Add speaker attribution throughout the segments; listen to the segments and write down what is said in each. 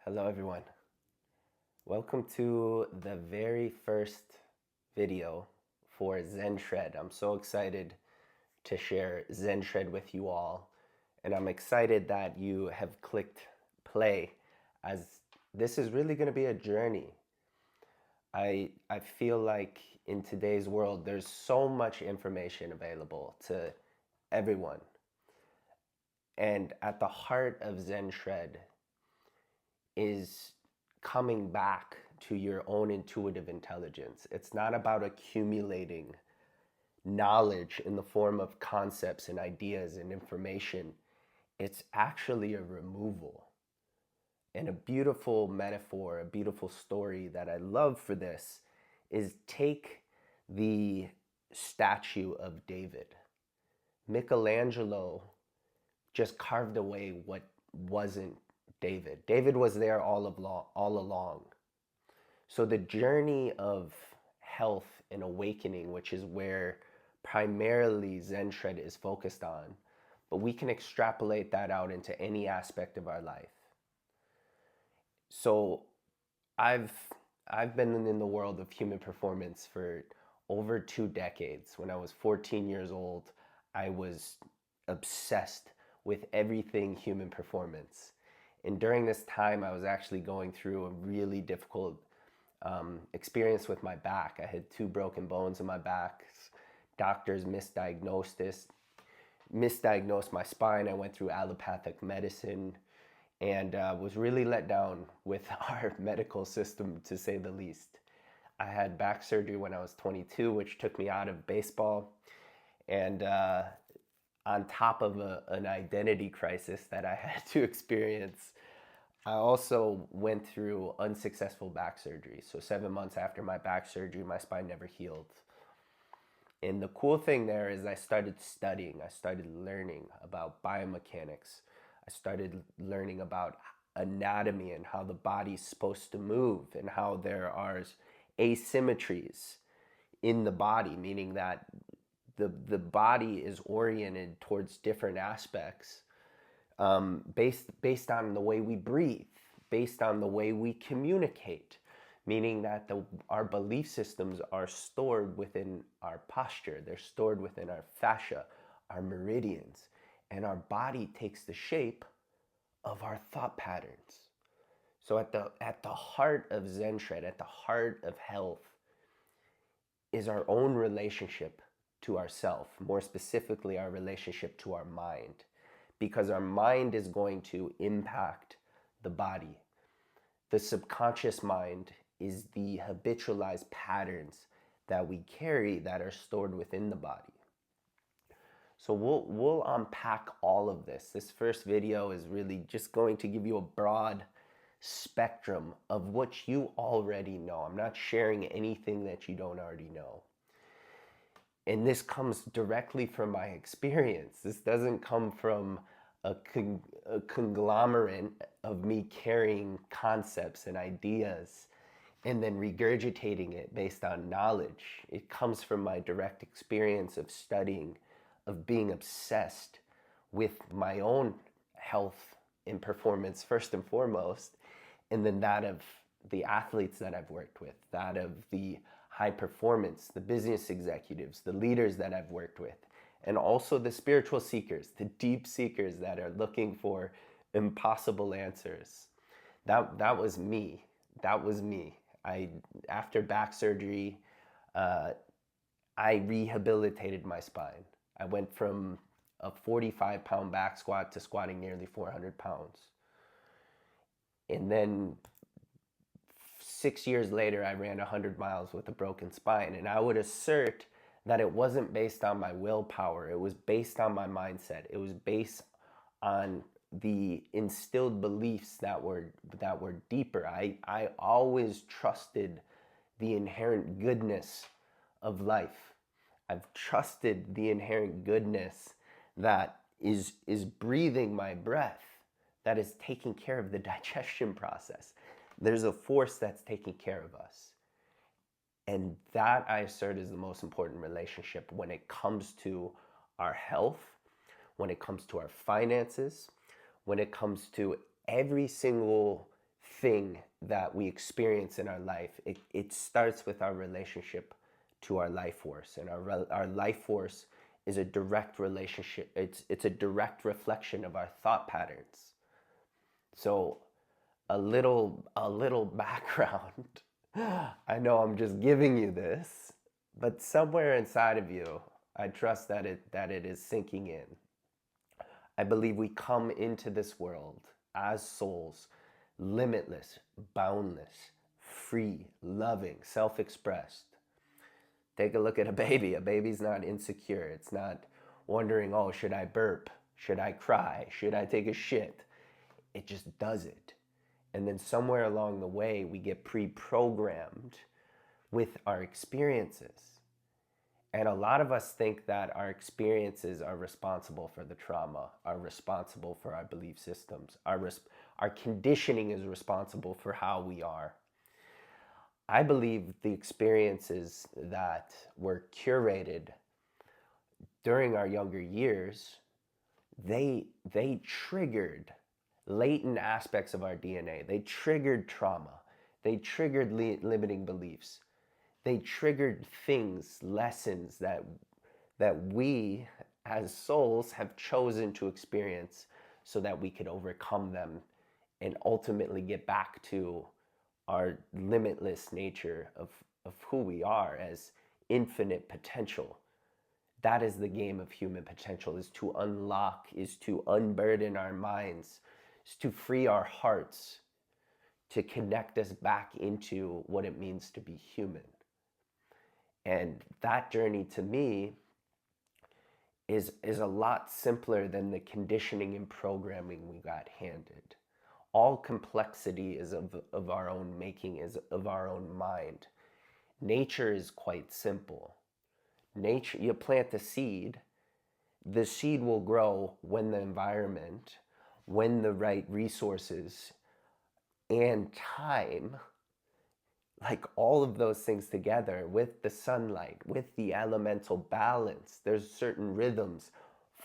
Speaker 1: Hello everyone. Welcome to the very first video for ZenShred. I'm so excited to share ZenShred with you all, and I'm excited that you have clicked play, as this is really going to be a journey. I feel like in today's world there's so much information available to everyone, and at the heart of ZenShred is coming back to your own intuitive intelligence. It's not about accumulating knowledge in the form of concepts and ideas and information. It's actually a removal. And a beautiful metaphor, a beautiful story that I love for this is take the statue of David. Michelangelo just carved away what wasn't David. David was there all along. So the journey of health and awakening, which is where primarily ZenShred is focused on, but we can extrapolate that out into any aspect of our life. So I've been in the world of human performance for over 2 decades. When I was 14 years old, I was obsessed with everything human performance. And during this time, I was actually going through a really difficult experience with my back. I had 2 broken bones in my back. Doctors misdiagnosed my spine. I went through allopathic medicine and was really let down with our medical system, to say the least. I had back surgery when I was 22, which took me out of baseball. And on top of an identity crisis that I had to experience, I also went through unsuccessful back surgery. So 7 months after my back surgery, my spine never healed. And the cool thing there is I started studying. I started learning about biomechanics. I started learning about anatomy and how the body's supposed to move and how there are asymmetries in the body, meaning that the body is oriented towards different aspects based on the way we breathe, based on the way we communicate, meaning that our belief systems are stored within our posture, they're stored within our fascia, our meridians, and our body takes the shape of our thought patterns. So at the heart of ZenShred, at the heart of health, is our own relationship to ourself, more specifically our relationship to our mind, because our mind is going to impact the body. The subconscious mind is the habitualized patterns that we carry that are stored within the body. So we'll unpack all of this. This first video is really just going to give you a broad spectrum of what you already know. I'm not sharing anything that you don't already know. And this comes directly from my experience. This doesn't come from a conglomerate of me carrying concepts and ideas and then regurgitating it based on knowledge. It comes from my direct experience of studying, of being obsessed with my own health and performance first and foremost, and then that of the athletes that I've worked with, that of the high performance, the business executives, the leaders that I've worked with, and also the spiritual seekers, the deep seekers that are looking for impossible answers. That was me. That was me. After back surgery, I rehabilitated my spine. I went from a 45-pound back squat to squatting nearly 400 pounds. And then 6 years later, I ran 100 miles with a broken spine. And I would assert that it wasn't based on my willpower. It was based on my mindset. It was based on the instilled beliefs that were deeper. I always trusted the inherent goodness of life. I've trusted the inherent goodness that is breathing my breath, that is taking care of the digestion process. There's a force that's taking care of us. And that, I assert, is the most important relationship when it comes to our health, when it comes to our finances, when it comes to every single everything that we experience in our life, it starts with our relationship to our life force. And our life force is a direct relationship. It's a direct reflection of our thought patterns. So a little background. I know I'm just giving you this, but somewhere inside of you, I trust that it is sinking in. I believe we come into this world as souls, limitless, boundless, free, loving, self-expressed. Take a look at a baby. A baby's not insecure. It's not wondering, oh, should I burp? Should I cry? Should I take a shit? It just does it. And then somewhere along the way, we get pre-programmed with our experiences. And a lot of us think that our experiences are responsible for the trauma, are responsible for our belief systems. Our conditioning is responsible for how we are. I believe the experiences that were curated during our younger years, they triggered latent aspects of our DNA. They triggered trauma. They triggered limiting beliefs. They triggered things, lessons that we as souls have chosen to experience so that we could overcome them and ultimately get back to our limitless nature of who we are as infinite potential. That is the game of human potential, is to unlock, is to unburden our minds, is to free our hearts, to connect us back into what it means to be human. And that journey to me is a lot simpler than the conditioning and programming we got handed. All complexity is of our own making, is of our own mind. Nature is quite simple. Nature, you plant the seed will grow when the environment, when the right resources and time, like all of those things together with the sunlight, with the elemental balance, there's certain rhythms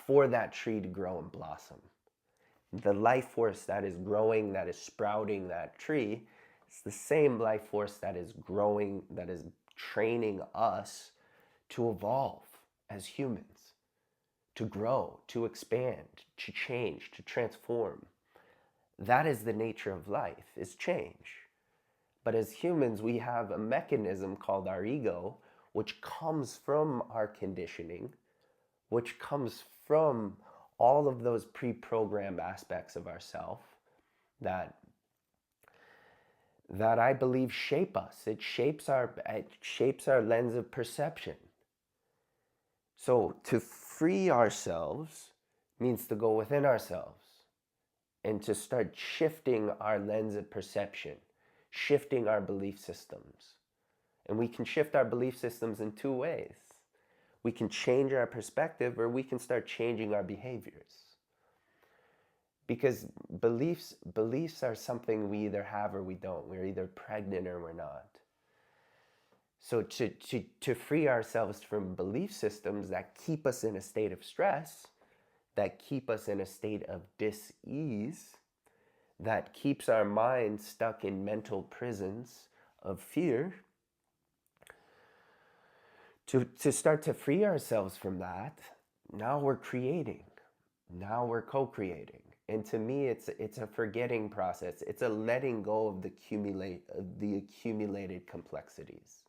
Speaker 1: for that tree to grow and blossom. The life force that is growing, that is sprouting that tree, it's the same life force that is growing, that is training us to evolve as humans, to grow, to expand, to change, to transform. That is the nature of life, is change. But as humans, we have a mechanism called our ego, which comes from our conditioning, which comes from all of those pre-programmed aspects of ourself that I believe shape us. It shapes our lens of perception. So to free ourselves means to go within ourselves and to start shifting our lens of perception, shifting our belief systems. And we can shift our belief systems in two ways. We can change our perspective, or we can start changing our behaviors. Because beliefs are something we either have or we don't. We're either pregnant or we're not. So to free ourselves from belief systems that keep us in a state of stress, that keep us in a state of dis-ease, that keeps our mind stuck in mental prisons of fear, to start to free ourselves from that, now we're creating. Now we're co-creating. And to me, it's a forgetting process. It's a letting go of the accumulated complexities.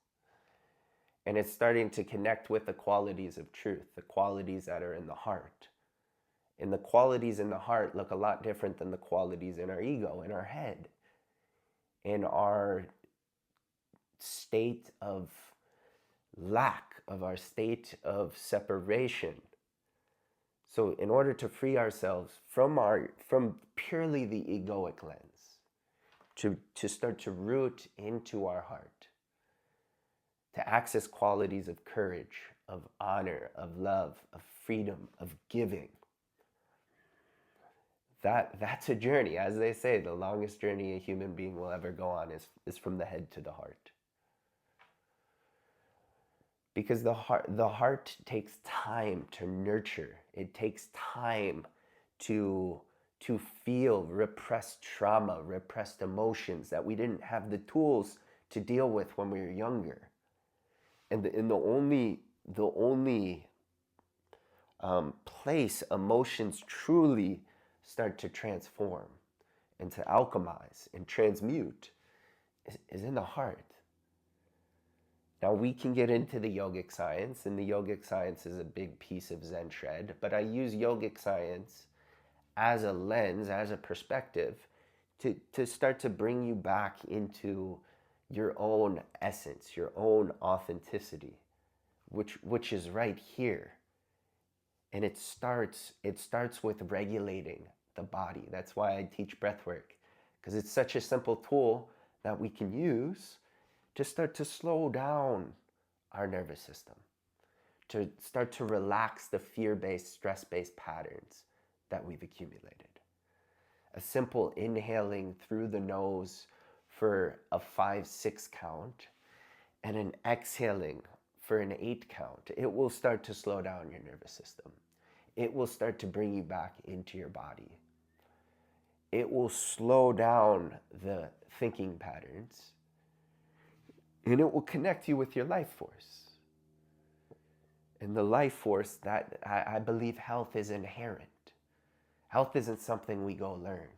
Speaker 1: And it's starting to connect with the qualities of truth, the qualities that are in the heart. And the qualities in the heart look a lot different than the qualities in our ego, in our head, in our state of lack, of our state of separation. So in order to free ourselves from purely the egoic lens, to start to root into our heart, to access qualities of courage, of honor, of love, of freedom, of giving, that's a journey. As they say, the longest journey a human being will ever go on is from the head to the heart. Because the heart takes time to nurture. It takes time to to feel repressed trauma, repressed emotions that we didn't have the tools to deal with when we were younger. And the only place emotions truly start to transform and to alchemize and transmute is in the heart. Now, we can get into the yogic science, and the yogic science is a big piece of ZenShred, but I use yogic science as a lens, as a perspective, to start to bring you back into your own essence, your own authenticity, which is right here. And it starts with regulating the body. That's why I teach breathwork, because it's such a simple tool that we can use to start to slow down our nervous system, to start to relax the fear-based, stress-based patterns that we've accumulated. A simple inhaling through the nose for a 5-6 count and an exhaling for an 8 count, it will start to slow down your nervous system. It will start to bring you back into your body. It will slow down the thinking patterns, and it will connect you with your life force. And the life force that I believe health is inherent. Health isn't something we go learn.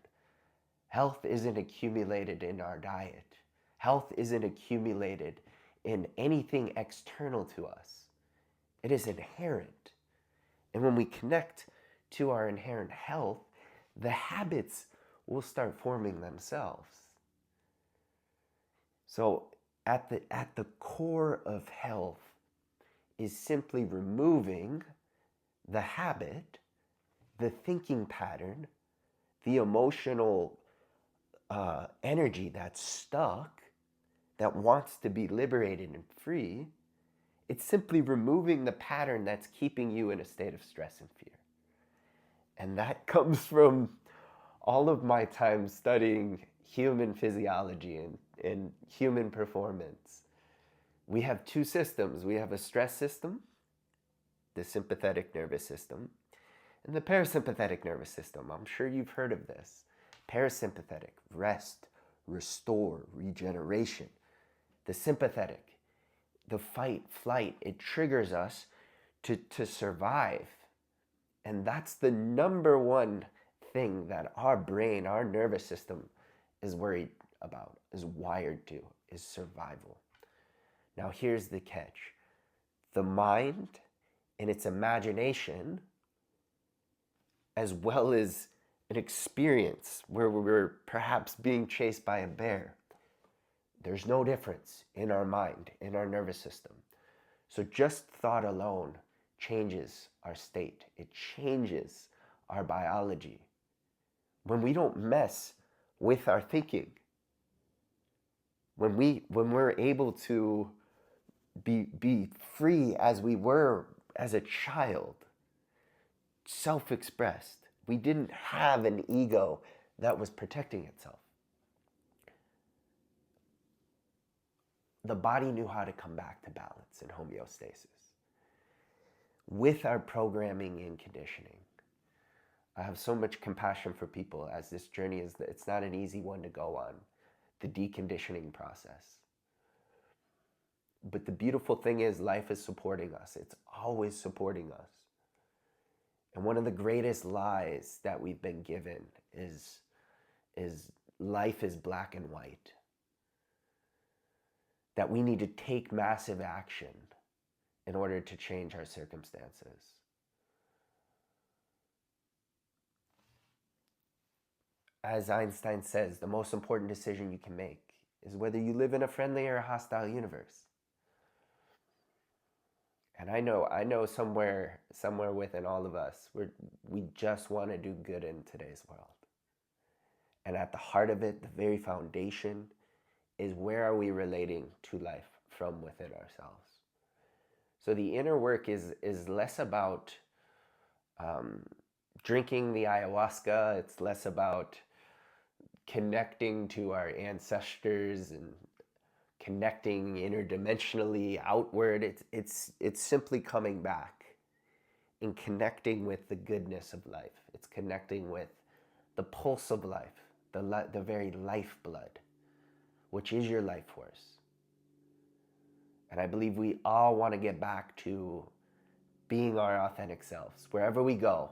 Speaker 1: Health isn't accumulated in our diet. Health isn't accumulated in anything external to us. It is inherent. And when we connect to our inherent health, the habits will start forming themselves. So at the core of health is simply removing the habit, the thinking pattern, the emotional energy that's stuck, that wants to be liberated and free. It's simply removing the pattern that's keeping you in a state of stress and fear. And that comes from all of my time studying human physiology and human performance. We have two systems. We have a stress system, the sympathetic nervous system, and the parasympathetic nervous system. I'm sure you've heard of this. Parasympathetic, rest, restore, regeneration. The sympathetic, the fight, flight, it triggers us to survive. And that's the number one thing that our brain, our nervous system is worried about, is wired to, is survival. Now here's the catch. The mind and its imagination, as well as an experience where we're perhaps being chased by a bear, there's no difference in our mind, in our nervous system. So just thought alone changes our state. It changes our biology. When we don't mess with our thinking, when we're able to be free as we were as a child, self-expressed, we didn't have an ego that was protecting itself. The body knew how to come back to balance and homeostasis. With our programming and conditioning, I have so much compassion for people, as this journey it's not an easy one to go on, the deconditioning process. But the beautiful thing is life is supporting us. It's always supporting us. And one of the greatest lies that we've been given is life is black and white. That we need to take massive action in order to change our circumstances. As Einstein says, the most important decision you can make is whether you live in a friendly or a hostile universe. And I know somewhere within all of us, we just want to do good in today's world. And at the heart of it, the very foundation, is where are we relating to life from within ourselves. So the inner work is less about drinking the ayahuasca. It's less about connecting to our ancestors and connecting interdimensionally outward. It's simply coming back and connecting with the goodness of life. It's connecting with the pulse of life, the very lifeblood, which is your life force. And I believe we all want to get back to being our authentic selves. Wherever we go,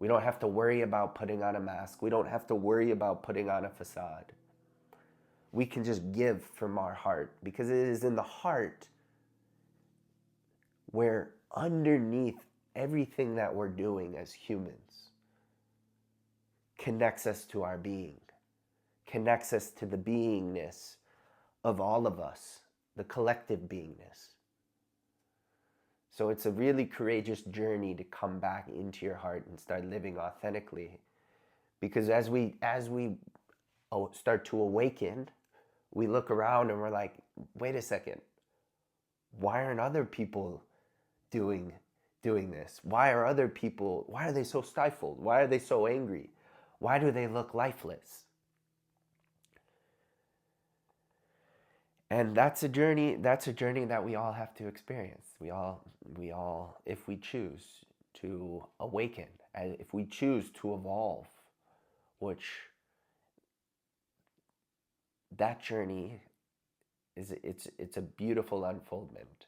Speaker 1: we don't have to worry about putting on a mask. We don't have to worry about putting on a facade. We can just give from our heart, because it is in the heart where underneath everything that we're doing as humans connects us to our being, connects us to the beingness of all of us, the collective beingness. So it's a really courageous journey to come back into your heart and start living authentically. Because as we start to awaken, we look around and we're like, wait a second, why aren't other people doing this? Why are they so stifled? Why are they so angry? Why do they look lifeless? And that's a journey that we all have to experience. We all, if we choose to awaken, and if we choose to evolve, which that journey it's a beautiful unfoldment.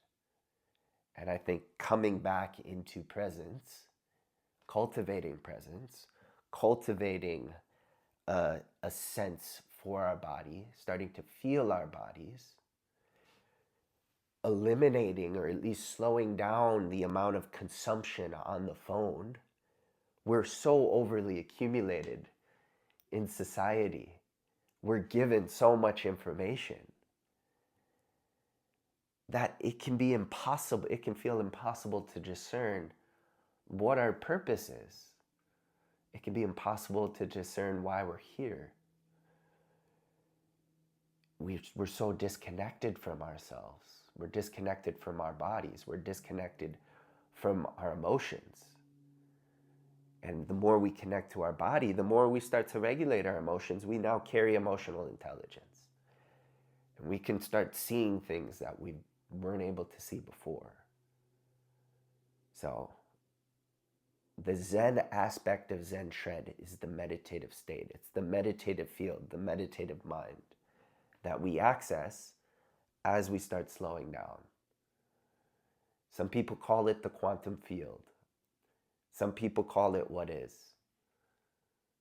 Speaker 1: And I think coming back into presence, cultivating a sense for our body, starting to feel our bodies, eliminating or at least slowing down the amount of consumption on the phone. We're so overly accumulated in society. We're given so much information that it can be impossible, it can feel impossible to discern what our purpose is. It can be impossible to discern why we're here. We're so disconnected from ourselves. We're disconnected from our bodies. We're disconnected from our emotions. And the more we connect to our body, the more we start to regulate our emotions. We now carry emotional intelligence. And we can start seeing things that we weren't able to see before. So the Zen aspect of ZenShred is the meditative state. It's the meditative field, the meditative mind that we access as we start slowing down. Some people call it the quantum field. Some people call it what is.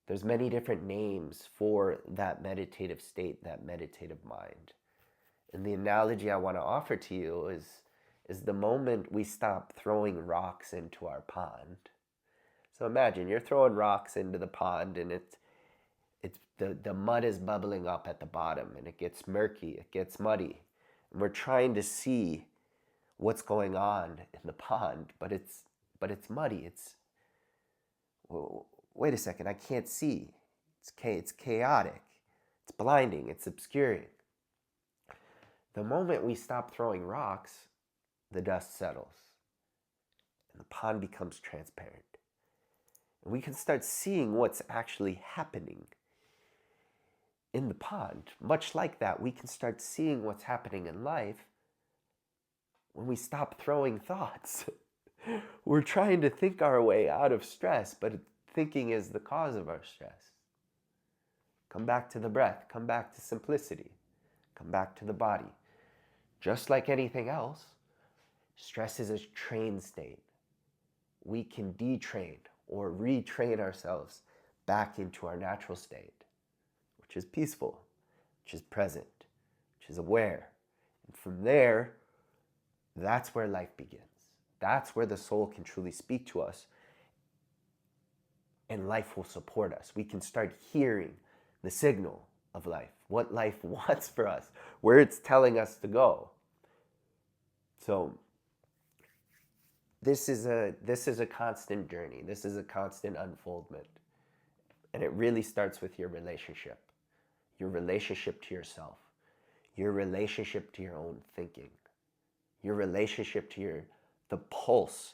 Speaker 1: There's many different names for that meditative state, that meditative mind. And the analogy I want to offer to you is the moment we stop throwing rocks into our pond. So imagine you're throwing rocks into the pond, and the mud is bubbling up at the bottom, and it gets murky, it gets muddy. And we're trying to see what's going on in the pond, but it's muddy. Wait a second, I can't see. It's chaotic. It's blinding. It's obscuring. The moment we stop throwing rocks, the dust settles and the pond becomes transparent. And we can start seeing what's actually happening in the pond. Much like that, we can start seeing what's happening in life when we stop throwing thoughts. We're trying to think our way out of stress, but thinking is the cause of our stress. Come back to the breath. Come back to simplicity. Come back to the body. Just like anything else, stress is a trained state. We can detrain or retrain ourselves back into our natural state, which is peaceful, which is present, which is aware. And from there, that's where life begins. That's where the soul can truly speak to us, and life will support us. We can start hearing the signal of life, what life wants for us, where it's telling us to go. So this is a constant journey. This is a constant unfoldment. And it really starts with your relationship to yourself, your relationship to your own thinking, your relationship to the pulse,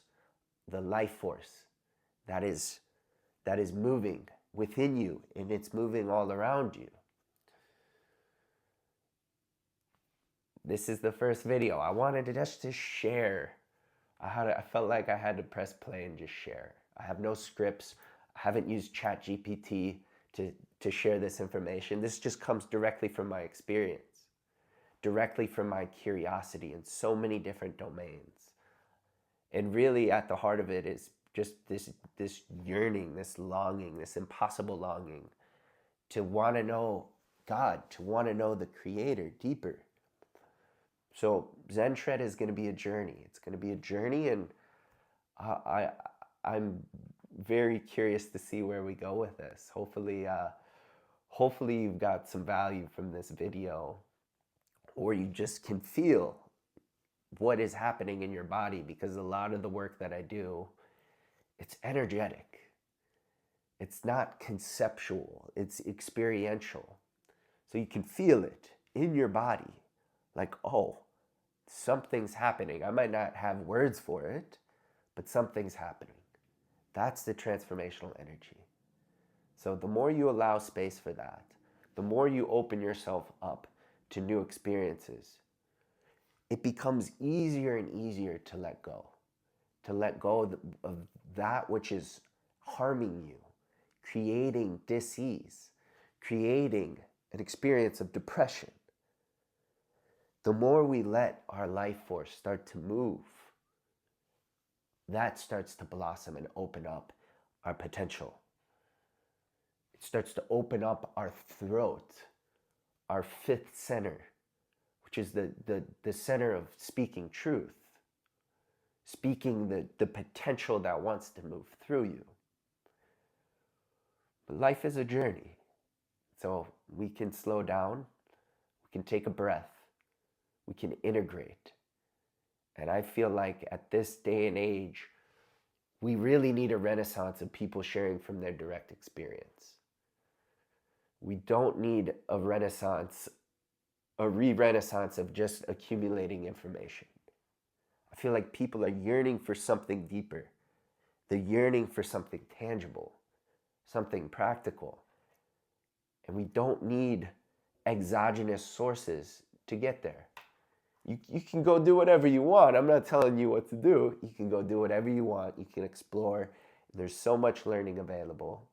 Speaker 1: the life force that is moving within you, and it's moving all around you. This is the first video. I wanted to just to share. I felt like I had to press play and just share. I have no scripts. I haven't used ChatGPT to share this information. This just comes directly from my experience, directly from my curiosity in so many different domains. And really at the heart of it is just this yearning, this longing, this impossible longing to want to know God, to want to know the Creator deeper. So ZenShred is going to be a journey. It's going to be a journey, and I'm very curious to see where we go with this. Hopefully you've got some value from this video, or you just can feel what is happening in your body, because a lot of the work that I do, it's energetic. It's not conceptual, it's experiential. So you can feel it in your body, like, oh, something's happening. I might not have words for it, but something's happening. That's the transformational energy. So the more you allow space for that, the more you open yourself up to new experiences, it becomes easier and easier to let go of that which is harming you, creating dis-ease, creating an experience of depression. The more we let our life force start to move, that starts to blossom and open up our potential. It starts to open up our throat, our fifth center, which is the center of speaking truth, speaking the potential that wants to move through you. But life is a journey. So we can slow down, we can take a breath, we can integrate. And I feel like at this day and age, we really need a renaissance of people sharing from their direct experience. We don't need a renaissance, a re-renaissance of just accumulating information. I feel like people are yearning for something deeper. They're yearning for something tangible, something practical. And we don't need exogenous sources to get there. You can go do whatever you want. I'm not telling you what to do. You can go do whatever you want. You can explore. There's so much learning available.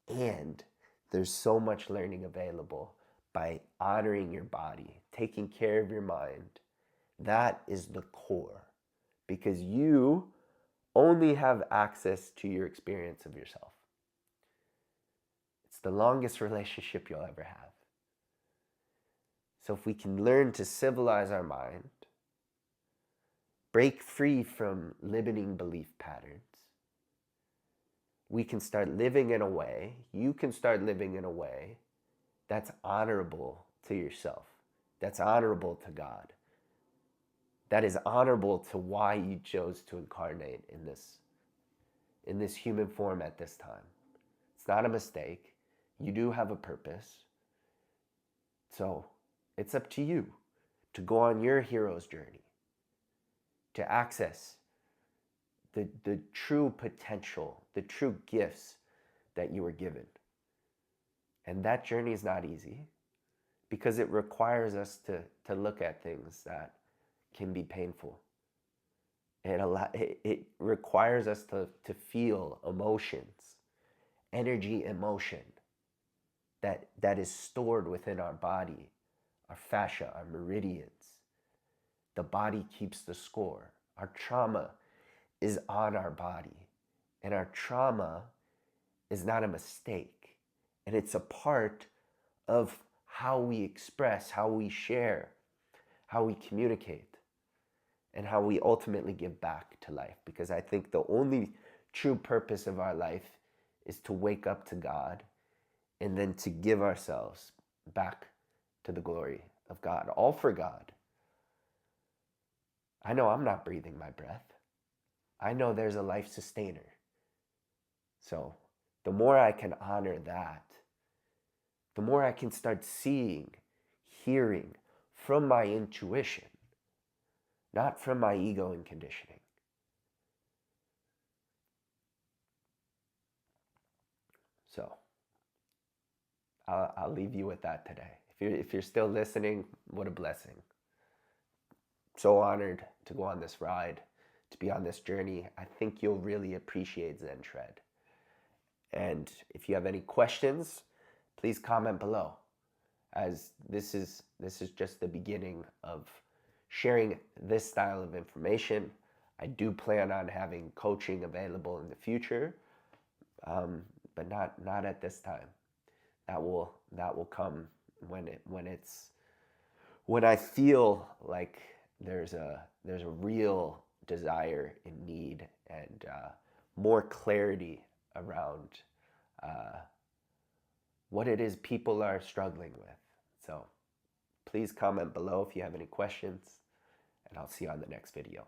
Speaker 1: And there's so much learning available by honoring your body, taking care of your mind. That is the core. Because you only have access to your experience of yourself. It's the longest relationship you'll ever have. So if we can learn to civilize our mind, break free from limiting belief patterns, we can start living in a way, you can start living in a way that's honorable to yourself, that's honorable to God, that is honorable to why you chose to incarnate in this human form at this time. It's not a mistake. You do have a purpose. So it's up to you to go on your hero's journey, to access the true potential, the true gifts that you were given. And that journey is not easy, because it requires us to look at things that can be painful. It requires us to feel emotions, energy, emotion that is stored within our body, our fascia, our meridians. The body keeps the score. Our trauma is on our body, and our trauma is not a mistake, and it's a part of how we express, how we share, how we communicate, and how we ultimately give back to life. Because I think the only true purpose of our life is to wake up to God, and then to give ourselves back to the glory of God, all for God. I know I'm not breathing my breath. I know there's a life sustainer. So the more I can honor that, the more I can start seeing, hearing from my intuition, not from my ego and conditioning. So I'll leave you with that today. If you're still listening, what a blessing. So honored to go on this ride, to be on this journey. I think you'll really appreciate ZenShred. And if you have any questions, please comment below, as this is just the beginning of sharing this style of information. I do plan on having coaching available in the future, but not at this time. That will come when I feel like there's a real desire and need, and more clarity around what it is people are struggling with. So please comment below if you have any questions, and I'll see you on the next video.